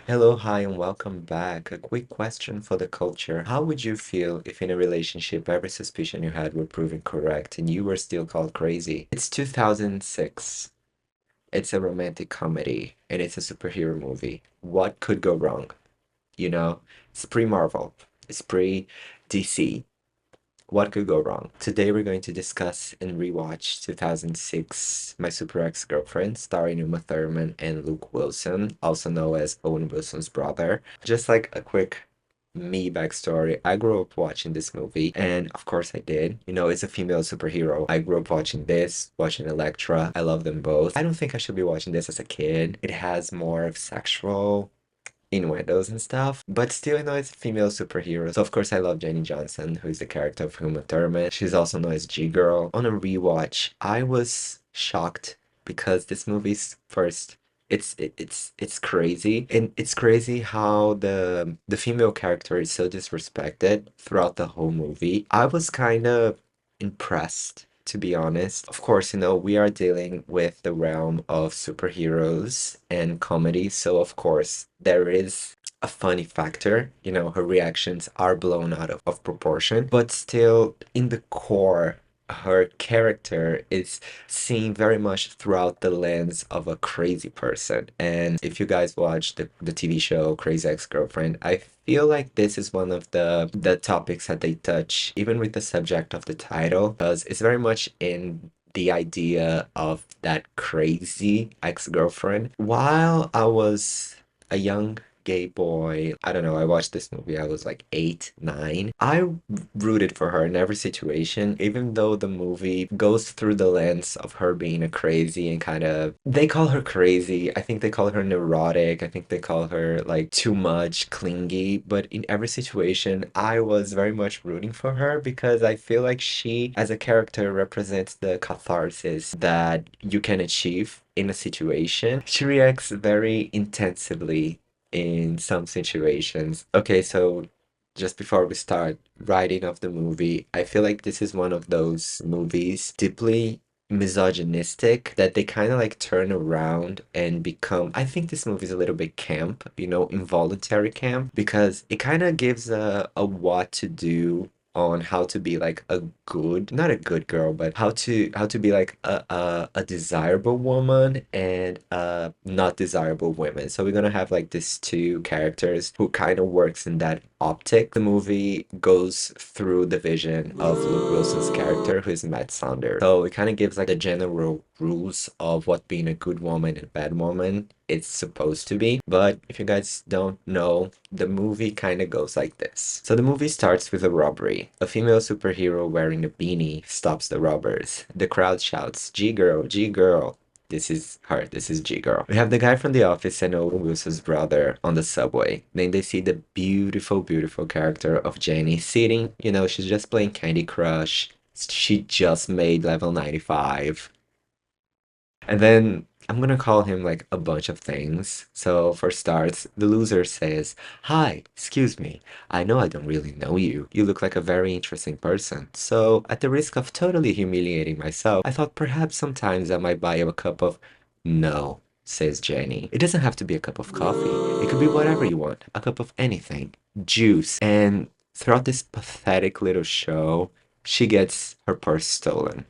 Hello, hi, and welcome back. A quick question for the culture. How would you feel if in a relationship every suspicion you had were proven correct and you were still called crazy? It's 2006. It's a romantic comedy and it's a superhero movie. What could go wrong? You know, it's pre-Marvel. It's pre-DC. What could go wrong? Today we're going to discuss and rewatch 2006 My Super Ex-Girlfriend, starring Uma Thurman and Luke Wilson, also known as Owen Wilson's brother. Just like a quick me backstory, I grew up watching this movie, and of course I did. You know, it's a female superhero. I grew up watching this, watching Elektra. I love them both. I don't think I should be watching this as a kid. It has more of sexual innuendos and stuff, but still, you know, it's a female superhero. So of course I love Jenny Johnson, who is the character of Uma Thurman. She's also known as G-Girl. On a rewatch, I was shocked because this movie's first it's crazy, and it's crazy how the female character is so disrespected throughout the whole movie. I was kind of impressed, to be honest. Of course, you know, we are dealing with the realm of superheroes and comedy, so of course, there is a funny factor. You know, her reactions are blown out of proportion, but still, in the core, her character is seen very much throughout the lens of a crazy person. And if you guys watch the TV show Crazy Ex-Girlfriend, I feel like this is one of the topics that they touch, even with the subject of the title, because it's very much in the idea of that crazy ex-girlfriend. While I was a young gay boy, I don't know, I watched this movie, I was like 8, 9. I rooted for her in every situation, even though the movie goes through the lens of her being a crazy and kind of, they call her crazy. I think they call her neurotic. I think they call her like too much clingy. But in every situation, I was very much rooting for her because I feel like she, as a character, represents the catharsis that you can achieve in a situation. She reacts very intensively in some situations. Okay, so just before we start writing of the movie, I feel like this is one of those movies deeply misogynistic that they kind of like turn around and become. I think this movie is a little bit camp, you know, involuntary camp, because it kind of gives a what to do on how to be like a good, not a good girl, but how to be like a desirable woman and a not desirable woman. So we're gonna have like these two characters who kind of works in that optic. The movie goes through the vision of Luke Wilson's character, who is Matt Saunders. So it kind of gives like the general rules of what being a good woman and a bad woman it's supposed to be. But if you guys don't know, the movie kind of goes like this. So the movie starts with a robbery. A female superhero wearing a beanie stops the robbers. The crowd shouts, G-Girl, G-Girl. This is her. This is G-Girl. We have the guy from The Office and Owen Wilson's brother on the subway. Then they see the beautiful, beautiful character of Jenny sitting. You know, she's just playing Candy Crush. She just made level 95. And then I'm gonna call him like a bunch of things. So for starts, the loser says, Hi, excuse me. I know I don't really know you. You look like a very interesting person. So at the risk of totally humiliating myself, I thought perhaps sometimes I might buy you a cup of no, says Jenny. It doesn't have to be a cup of coffee. It could be whatever you want. A cup of anything. Juice. And throughout this pathetic little show, she gets her purse stolen.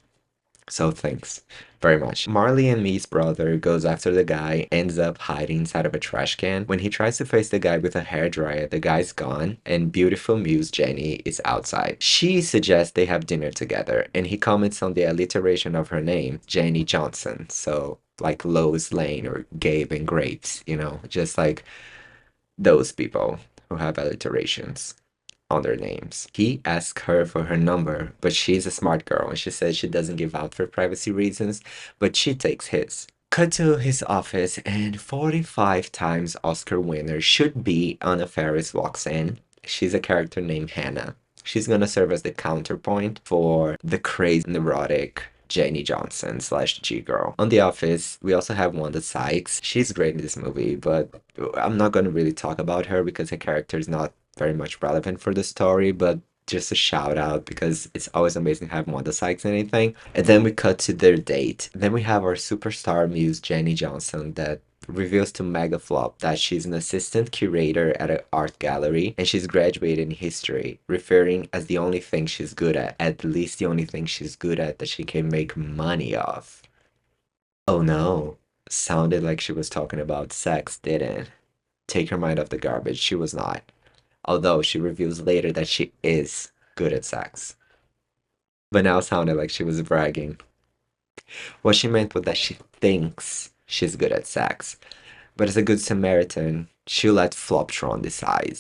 So thanks very much. Marley and Me's brother goes after the guy, ends up hiding inside of a trash can. When he tries to face the guy with a hairdryer, the guy's gone, and beautiful muse Jenny is outside. She suggests they have dinner together, and he comments on the alliteration of her name, Jenny Johnson. So like Lois Lane or Gabe and Grapes, you know, just like those people who have alliterations on their names. He asks her for her number, but she's a smart girl and she says she doesn't give out for privacy reasons, but she takes his. Cut to his office, and 45 times Oscar winner should be Anna Faris walks in. She's a character named Hannah. She's gonna serve as the counterpoint for the crazy neurotic Jenny Johnson slash G Girl. On The Office, we also have Wanda Sykes. She's great in this movie, but I'm not gonna really talk about her because her character is not very much relevant for the story, but just a shout out because it's always amazing to have Wanda Sykes in anything. And then we cut to their date. Then we have our superstar muse Jenny Johnson that reveals to Mega Flop that she's an assistant curator at an art gallery and she's graduated in history, referring as the only thing she's good at least the only thing she's good at that she can make money off. Oh no, sounded like she was talking about sex, didn't? Take her mind off the garbage, she was not. Although she reveals later that she is good at sex. But now sounded like she was bragging. What she meant was that she thinks she's good at sex. But as a good Samaritan, she'll let Floptron decide.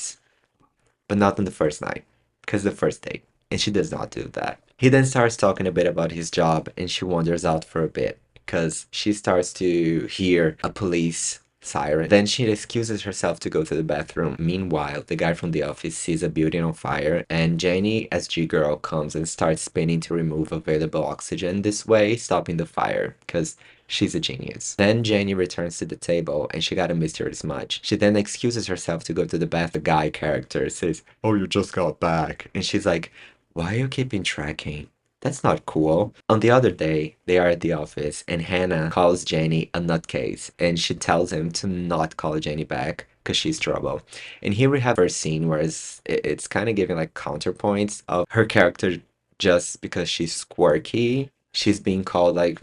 But not on the first night, because the first date. And she does not do that. He then starts talking a bit about his job, and she wanders out for a bit, because she starts to hear a police siren. Then she excuses herself to go to the bathroom. Meanwhile, the guy from the office sees a building on fire, and Jenny, as G-Girl, comes and starts spinning to remove available oxygen this way, stopping the fire, because she's a genius. Then Jenny returns to the table and she got a mysterious much. She then excuses herself to go to the bath. The guy character says, "Oh, you just got back." And she's like, "Why are you keeping tracking? That's not cool." On the other day, they are at the office and Hannah calls Jenny a nutcase and she tells him to not call Jenny back because she's trouble. And here we have her scene where it's kind of giving like counterpoints of her character just because she's quirky. She's being called like,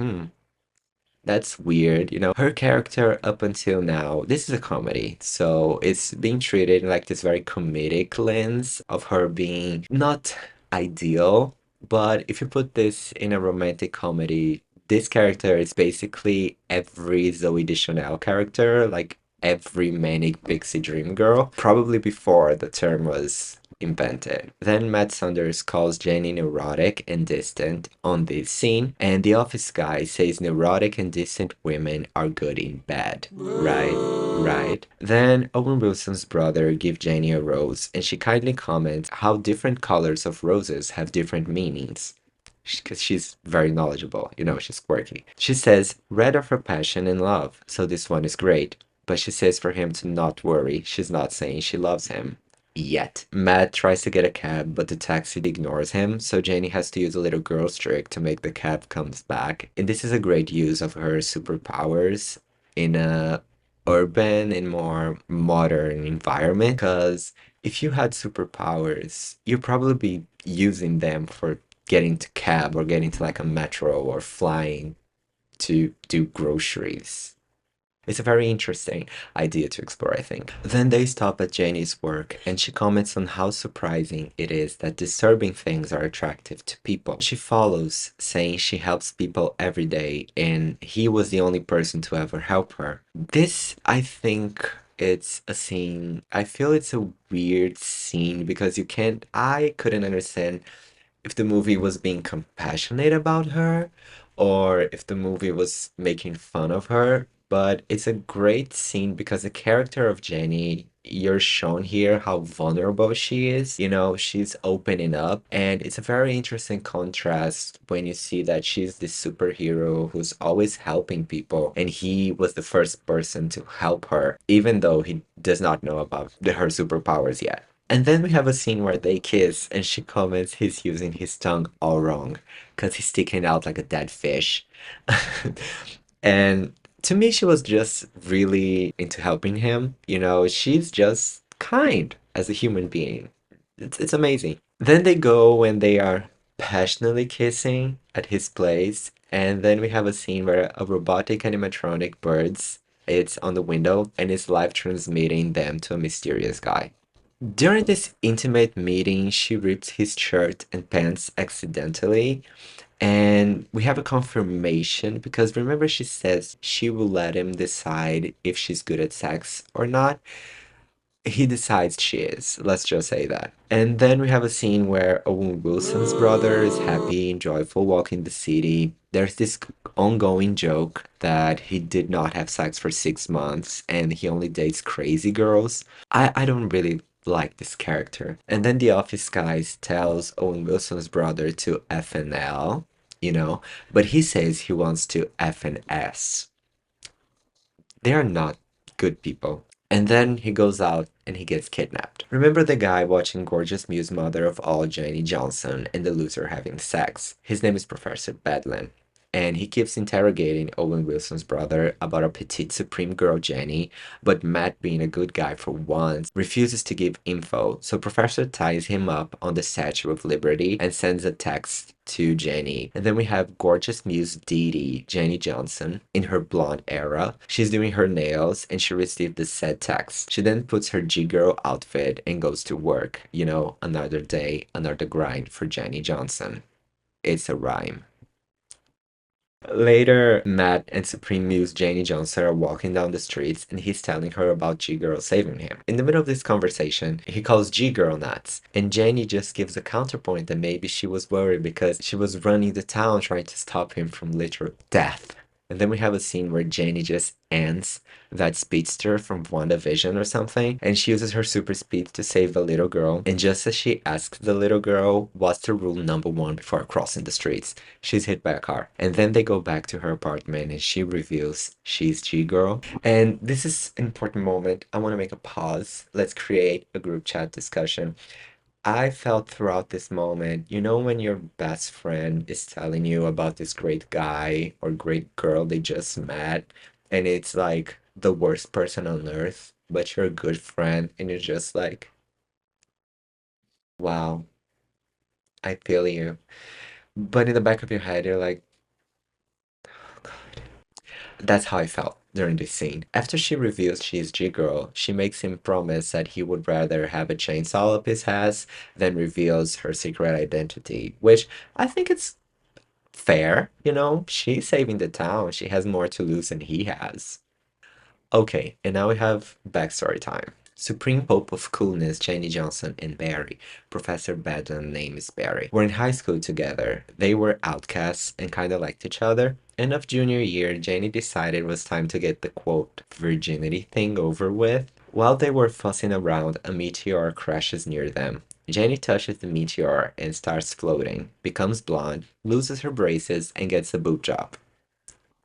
that's weird. Her character up until now, this is a comedy, so it's being treated in like this very comedic lens of her being not ideal. But if you put this in a romantic comedy, this character is basically every Zoe Deschanel character, like every manic pixie dream girl, probably before the term was invented. Then Matt Saunders calls Jenny neurotic and distant on this scene, and the office guy says neurotic and distant women are good in bed. Right, right. Then Owen Wilson's brother gives Jenny a rose, and she kindly comments how different colors of roses have different meanings. Because she's very knowledgeable, she's quirky. She says, red are for passion and love, so this one is great. But she says for him to not worry, she's not saying she loves him yet. Matt tries to get a cab, but the taxi ignores him, so Janie has to use a little girl's trick to make the cab comes back. And this is a great use of her superpowers in a urban and more modern environment, because if you had superpowers, you'd probably be using them for getting to cab or getting to like a metro or flying to do groceries. It's a very interesting idea to explore, I think. Then they stop at Janie's work, and she comments on how surprising it is that disturbing things are attractive to people. She follows, saying she helps people every day, and he was the only person to ever help her. This, I think, it's a scene. I feel it's a weird scene because I couldn't understand if the movie was being compassionate about her or if the movie was making fun of her. But it's a great scene because the character of Jenny, you're shown here how vulnerable she is. She's opening up, and it's a very interesting contrast when you see that she's this superhero who's always helping people, and he was the first person to help her, even though he does not know about her superpowers yet. And then we have a scene where they kiss, and she comments he's using his tongue all wrong because he's sticking out like a dead fish. And to me, she was just really into helping him. She's just kind as a human being. It's amazing. Then they go when they are passionately kissing at his place, and then we have a scene where a robotic animatronic birds it's on the window and is live transmitting them to a mysterious guy. During this intimate meeting, she rips his shirt and pants accidentally, and we have a confirmation because remember, she says she will let him decide if she's good at sex or not. He decides she is. Let's just say that. And then we have a scene where Owen Wilson's brother is happy and joyful walking the city. There's this ongoing joke that he did not have sex for 6 months and he only dates crazy girls. I don't really like this character. And then the office guys tells Owen Wilson's brother to FNL, but he says he wants to FNS. They are not good people. And then he goes out and he gets kidnapped. Remember the guy watching Gorgeous Muse Mother of All, Jenny Johnson, and the loser having sex? His name is Professor Bedlin. and he keeps interrogating Owen Wilson's brother about a petite supreme girl Jenny, but Matt, being a good guy for once, refuses to give info, so Professor ties him up on the Statue of Liberty and sends a text to Jenny. And then we have gorgeous muse Dee Dee, Jenny Johnson, in her blonde era. She's doing her nails and she received the said text. She then puts her G-Girl outfit and goes to work. You know, another day, another grind for Jenny Johnson. It's a rhyme. Later, Matt and Supreme Muse Janie Johnson are walking down the streets and he's telling her about G-Girl saving him. In the middle of this conversation, he calls G-Girl nuts, and Janie just gives a counterpoint that maybe she was worried because she was running the town trying to stop him from literal death. And then we have a scene where Janie just ends that speedster from WandaVision or something, and she uses her super speed to save the little girl. And just as she asks the little girl what's the rule number one before crossing the streets, she's hit by a car. And then they go back to her apartment and she reveals she's G-Girl. And this is an important moment. I want to make a pause. Let's create a group chat discussion. I felt throughout this moment, you know, when your best friend is telling you about this great guy or great girl they just met, and it's like the worst person on earth, but you're a good friend, and you're just like, wow, I feel you. But in the back of your head, you're like, that's how I felt during this scene. After she reveals she's G-Girl, she makes him promise that he would rather have a chainsaw up his ass than reveals her secret identity, which I think it's fair, you know? She's saving the town. She has more to lose than he has. Okay, and now we have backstory time. Supreme Pope of Coolness, Janie Johnson, and Barry, Professor Badden, name is Barry, were in high school together. They were outcasts and kind of liked each other. End of junior year, Janie decided it was time to get the quote virginity thing over with. While they were fussing around, a meteor crashes near them. Janie touches the meteor and starts floating, becomes blonde, loses her braces, and gets a boob job.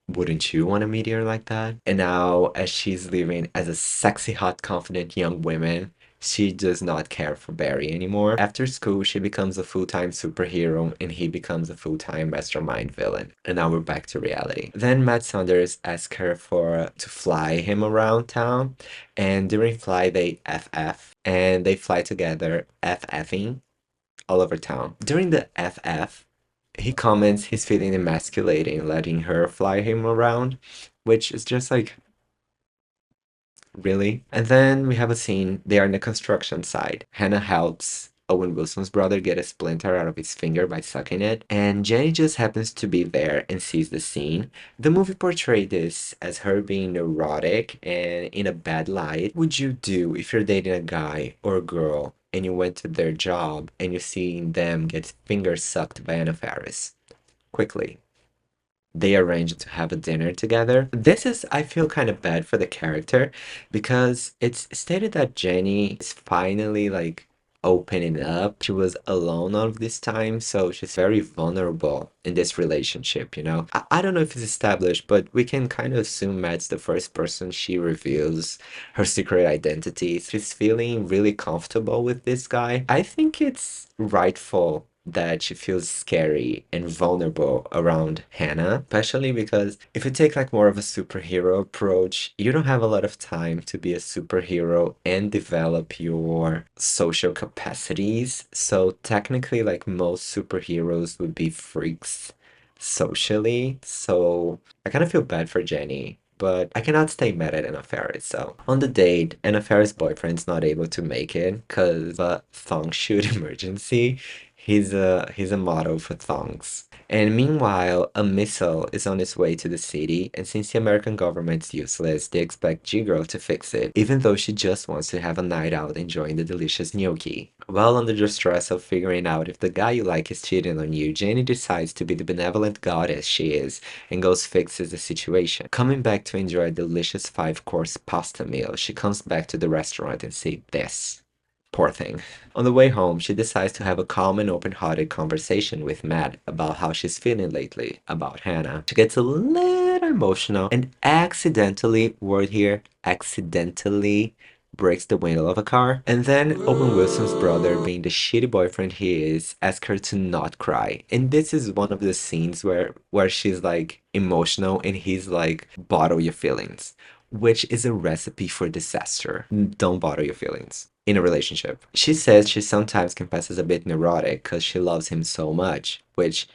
Wouldn't you want a meteor like that? And now, as she's living as a sexy, hot, confident young woman, she does not care for Barry anymore. After school, she becomes a full-time superhero and he becomes a full-time mastermind villain. And now we're back to reality. Then Matt Saunders asks her to fly him around town. And during fly, they FF and they fly together, FFing all over town. During the FF, he comments he's feeling emasculating, letting her fly him around, which is just like, really? And then we have a scene, they are in the construction site. Hannah helps Owen Wilson's brother get a splinter out of his finger by sucking it, and Jenny just happens to be there and sees the scene. The movie portrayed this as her being neurotic and in a bad light. What would you do if you're dating a guy or a girl and you went to their job and you're seeing them get fingers sucked by Anna Faris? Quickly, they arranged to have a dinner together. This is, I feel kind of bad for the character because it's stated that Jenny is finally like opening up. She was alone all of this time, so she's very vulnerable in this relationship, you know? I don't know if it's established, but we can kind of assume Matt's the first person she reveals her secret identity. She's feeling really comfortable with this guy. I think it's rightful that she feels scary and vulnerable around Hannah, especially because if you take like more of a superhero approach, you don't have a lot of time to be a superhero and develop your social capacities. So technically, like most superheroes would be freaks socially. So I kind of feel bad for Jenny. But I cannot stay mad at Anna Faris. So on the date, Anna Faris' boyfriend's not able to make it because of a thong shoot emergency. He's a model for thongs. And meanwhile, a missile is on its way to the city, and since the American government's useless, they expect G-Girl to fix it, even though she just wants to have a night out enjoying the delicious gnocchi. While under the stress of figuring out if the guy you like is cheating on you, Janie decides to be the benevolent goddess she is and goes fixes the situation. Coming back to enjoy a delicious five-course pasta meal, she comes back to the restaurant and says this. Poor thing. On the way home, she decides to have a calm and open-hearted conversation with Matt about how she's feeling lately, about Hannah. She gets a little emotional and accidentally, word here, accidentally breaks the window of a car. And then Owen Wilson's brother, being the shitty boyfriend he is, asks her to not cry. And this is one of the scenes where she's like emotional and he's like, bottle your feelings, which is a recipe for disaster. Don't bottle your feelings in a relationship. She says she sometimes confesses a bit neurotic because she loves him so much, which,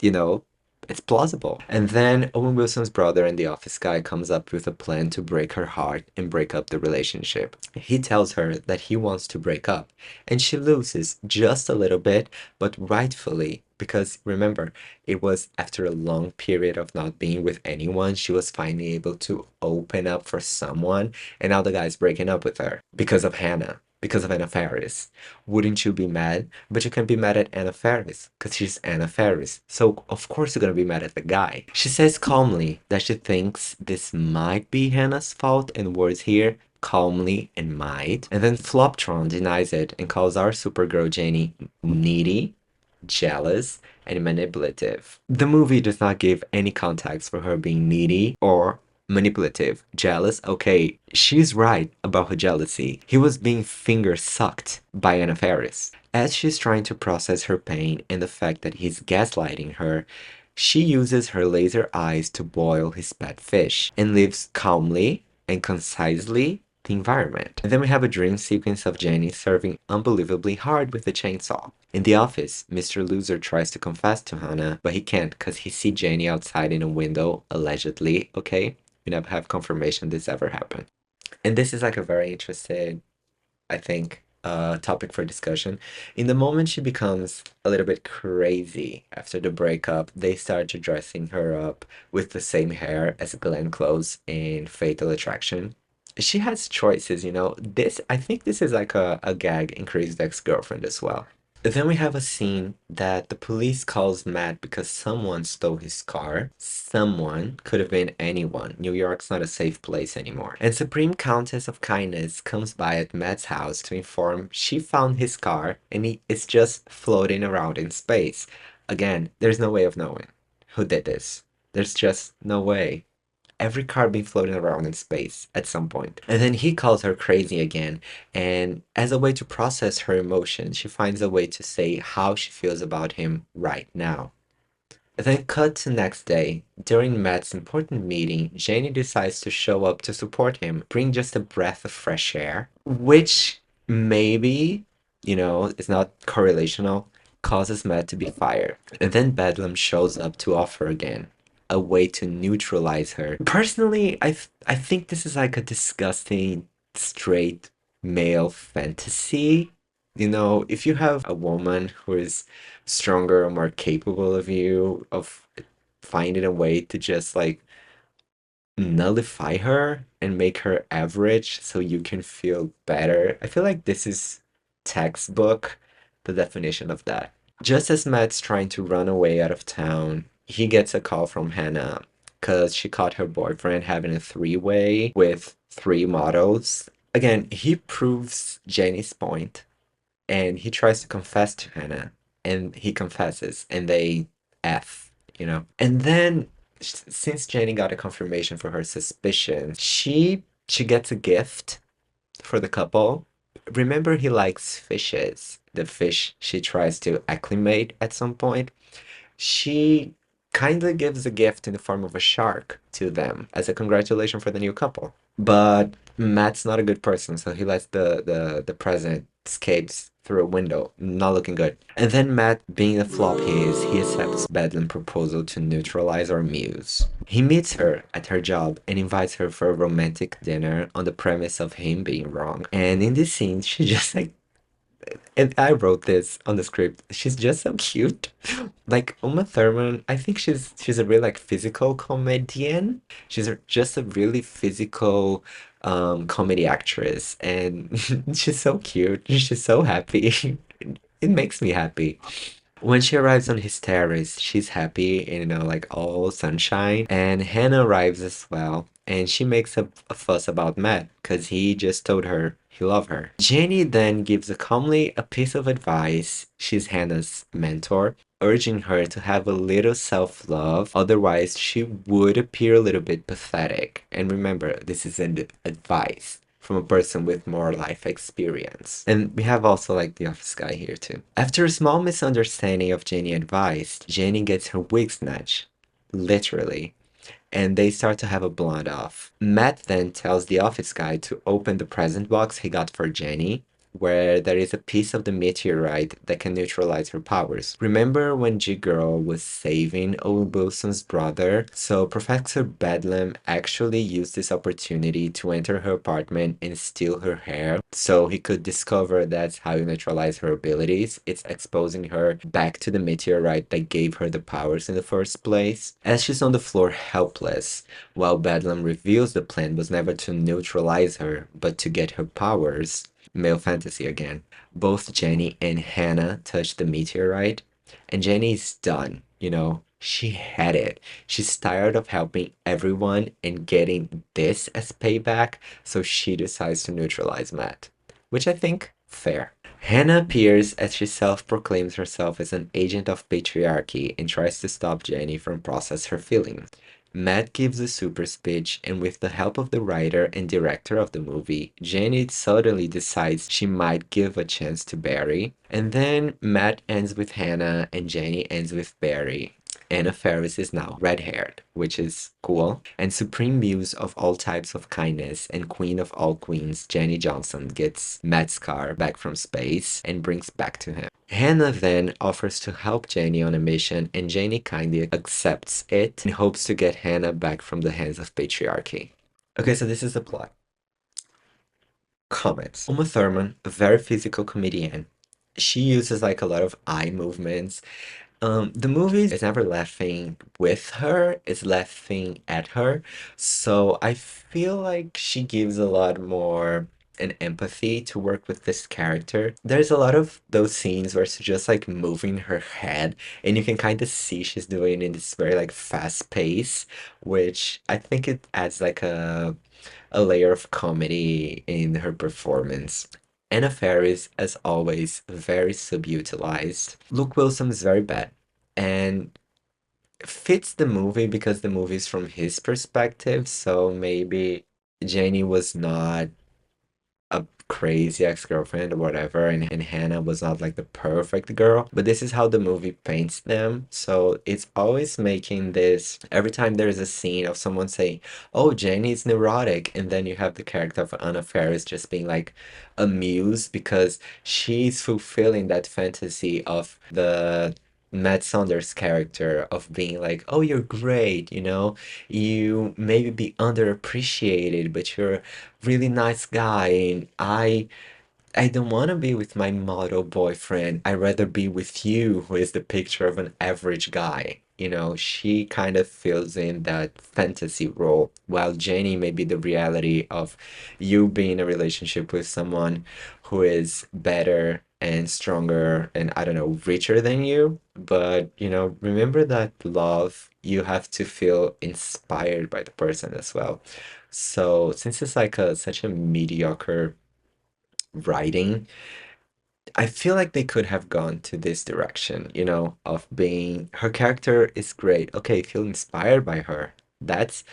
you know, it's plausible. And then Owen Wilson's brother and the office guy comes up with a plan to break her heart and break up the relationship. He tells her that he wants to break up, and she loses just a little bit, but rightfully, because remember, it was after a long period of not being with anyone, she was finally able to open up for someone, and now the guy's breaking up with her because of Hannah. Because of Anna Faris. Wouldn't you be mad? But you can be mad at Anna Faris, because she's Anna Faris. So, of course, you're gonna be mad at the guy. She says calmly that she thinks this might be Hannah's fault, and words here, calmly and might. And then Floptron denies it and calls our Supergirl Jenny needy, jealous, and manipulative. The movie does not give any context for her being needy or manipulative. Jealous? Okay, she's right about her jealousy. He was being finger sucked by Anna Faris. As she's trying to process her pain and the fact that he's gaslighting her, she uses her laser eyes to boil his pet fish and lives calmly and concisely the environment. And then we have a dream sequence of Jenny serving unbelievably hard with a chainsaw. In the office, Mr. Loser tries to confess to Hannah, but he can't because he sees Jenny outside in a window, allegedly, okay? We never have confirmation this ever happened. And this is like a very interesting, I think, topic for discussion. In the moment she becomes a little bit crazy after the breakup, they start to dressing her up with the same hair as Glenn Close in Fatal Attraction. She has choices, you know. This, I think this is like a gag in Crazy Ex-Girlfriend as well. Then we have a scene that the police calls Matt because someone stole his car. Someone could have been anyone. New York's not a safe place anymore. And Supreme Countess of Kindness comes by at Matt's house to inform she found his car and it's just floating around in space. Again, there's no way of knowing who did this. There's just no way. Every car been floating around in space at some point. And then he calls her crazy again. And as a way to process her emotions, she finds a way to say how she feels about him right now. Then cut to next day. During Matt's important meeting, Janie decides to show up to support him, bring just a breath of fresh air, which maybe, you know, it's not correlational, causes Matt to be fired. And then Bedlam shows up to offer again a way to neutralize her. Personally, I think this is like a disgusting straight male fantasy. You know, if you have a woman who is stronger or more capable of you, of finding a way to just like nullify her and make her average so you can feel better. I feel like this is textbook, the definition of that. Just as Matt's trying to run away out of town, he gets a call from Hannah because she caught her boyfriend having a three-way with three models. Again, he proves Jenny's point and he tries to confess to Hannah and he confesses and they F, you know. And then since Jenny got a confirmation for her suspicion, she gets a gift for the couple. Remember he likes fishes. The fish she tries to acclimate at some point. She kindly gives a gift in the form of a shark to them as a congratulation for the new couple. But Matt's not a good person, so he lets the present escapes through a window. Not looking good. And then Matt, being the flop he is, he accepts Bedlam's proposal to neutralize our muse. He meets her at her job and invites her for a romantic dinner on the premise of him being wrong. And in this scene, she just like, and I wrote this on the script. She's just so cute. Like Uma Thurman, I think she's a really like physical comedian. Just a really physical comedy actress, and she's so cute. She's so happy. It makes me happy. When she arrives on his terrace, she's happy, you know, like all sunshine. And Hannah arrives as well, and she makes a fuss about Matt because he just told her he loved her. Jenny then gives a calmly a piece of advice. She's Hannah's mentor, urging her to have a little self-love, otherwise she would appear a little bit pathetic. And remember, this is an advice from a person with more life experience. And we have also like the office guy here too. After a small misunderstanding of Jenny advice, Jenny gets her wig snatched, literally, and they start to have a blonde off. Matt then tells the office guy to open the present box he got for Jenny, where there is a piece of the meteorite that can neutralize her powers. Remember when G-Girl was saving Owen Wilson's brother? So Professor Bedlam actually used this opportunity to enter her apartment and steal her hair so he could discover that's how you neutralize her abilities. It's exposing her back to the meteorite that gave her the powers in the first place. As she's on the floor helpless, while Bedlam reveals the plan was never to neutralize her, but to get her powers. Male fantasy again. Both Jenny and Hannah touch the meteorite, and Jenny's done. She had it. She's tired of helping everyone and getting this as payback, so she decides to neutralize Matt, which I think fair. Hannah appears as she self-proclaims herself as an agent of patriarchy and tries to stop Jenny from process her feelings. Matt gives a super speech, and with the help of the writer and director of the movie, Jenny suddenly decides she might give a chance to Barry. And then Matt ends with Hannah, and Jenny ends with Barry. Anna Faris is now red-haired, which is cool. And Supreme Muse of all types of kindness and Queen of all queens, Jenny Johnson gets Matt's car back from space and brings back to him. Hannah then offers to help Jenny on a mission, and Jenny kindly accepts it and hopes to get Hannah back from the hands of patriarchy. Okay, so this is the plot. Comments. Uma Thurman, a very physical comedian. She uses like a lot of eye movements. The movie is never laughing with her, it's laughing at her. So I feel like she gives a lot more an empathy to work with this character. There's a lot of those scenes where she's just like moving her head and you can kind of see she's doing it in this very like fast pace, which I think it adds like a layer of comedy in her performance. Anna Faris, as always, very subutilized. Luke Wilson is very bad and fits the movie because the movie is from his perspective, so maybe Janie was not a crazy ex-girlfriend or whatever, and Hannah was not like the perfect girl. But this is how the movie paints them. So it's always making this every time there's a scene of someone saying, "Oh, Jenny's neurotic," and then you have the character of Anna Faris just being like amused because she's fulfilling that fantasy of the Matt Saunders character of being like, "Oh, you're great, you maybe be underappreciated, but you're really nice guy, and I don't want to be with my model boyfriend. I'd rather be with you, who is the picture of an average guy." She kind of fills in that fantasy role, while Jenny may be the reality of you being in a relationship with someone who is better and stronger and, I don't know, richer than you. But, remember that love, you have to feel inspired by the person as well. So, since it's like such a mediocre writing, I feel like they could have gone to this direction, of being her character is great. Okay, feel inspired by her. That's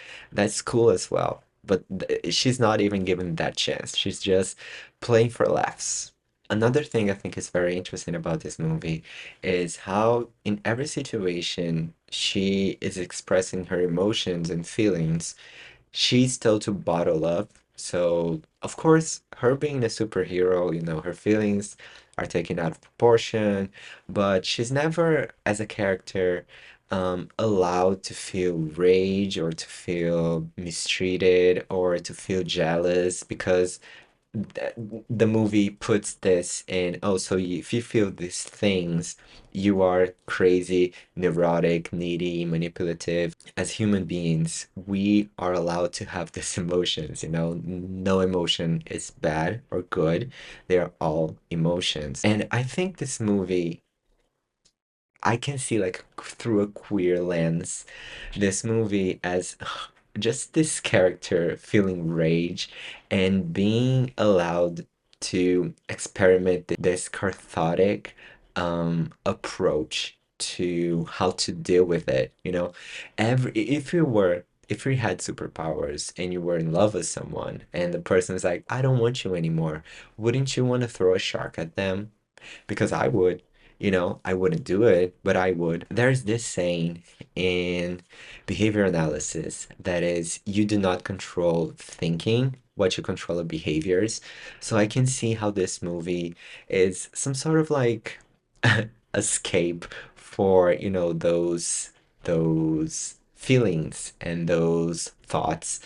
cool as well. But she's not even given that chance. She's just playing for laughs. Another thing I think is very interesting about this movie is how in every situation she is expressing her emotions and feelings, she's told to bottle up. So, of course, her being a superhero, her feelings are taken out of proportion, but she's never, as a character, allowed to feel rage or to feel mistreated or to feel jealous because th- the movie puts this in, oh, so if you feel these things, you are crazy, neurotic, needy, manipulative. As human beings, we are allowed to have these emotions, no emotion is bad or good. They are all emotions. And I think this movie, I can see like through a queer lens, this movie as just this character feeling rage and being allowed to experiment this cathartic approach to how to deal with it. Every if you were if you had superpowers and you were in love with someone and the person is like, I don't want you anymore, wouldn't you want to throw a shark at them? Because I would. I wouldn't do it, but I would. There's this saying in behavior analysis that is, you do not control thinking, what you control are behaviors. So I can see how this movie is some sort of like escape for, those feelings and those thoughts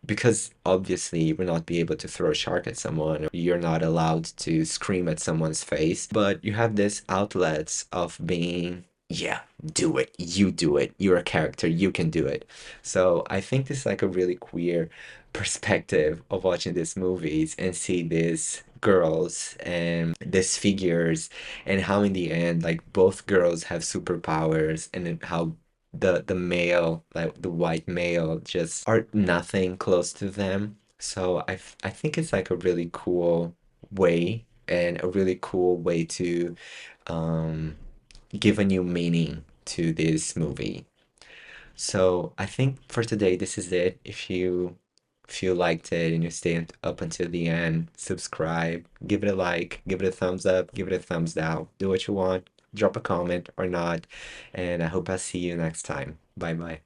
because obviously you will not be able to throw a shark at someone, or you're not allowed to scream at someone's face, but you have this outlets of being, yeah, do it, you do it, you're a character, you can do it. So I think this is like a really queer perspective of watching these movies and see these girls and these figures and how in the end like both girls have superpowers and then how the male, like the white male, just are nothing close to them. So I think it's like a really cool way and a really cool way to um, give a new meaning to this movie. So I think for today this is it. If you liked it and you stayed up until the end, subscribe, give it a like, give it a thumbs up, give it a thumbs down. Do what you want, drop a comment or not, and I hope I'll see you next time. Bye bye.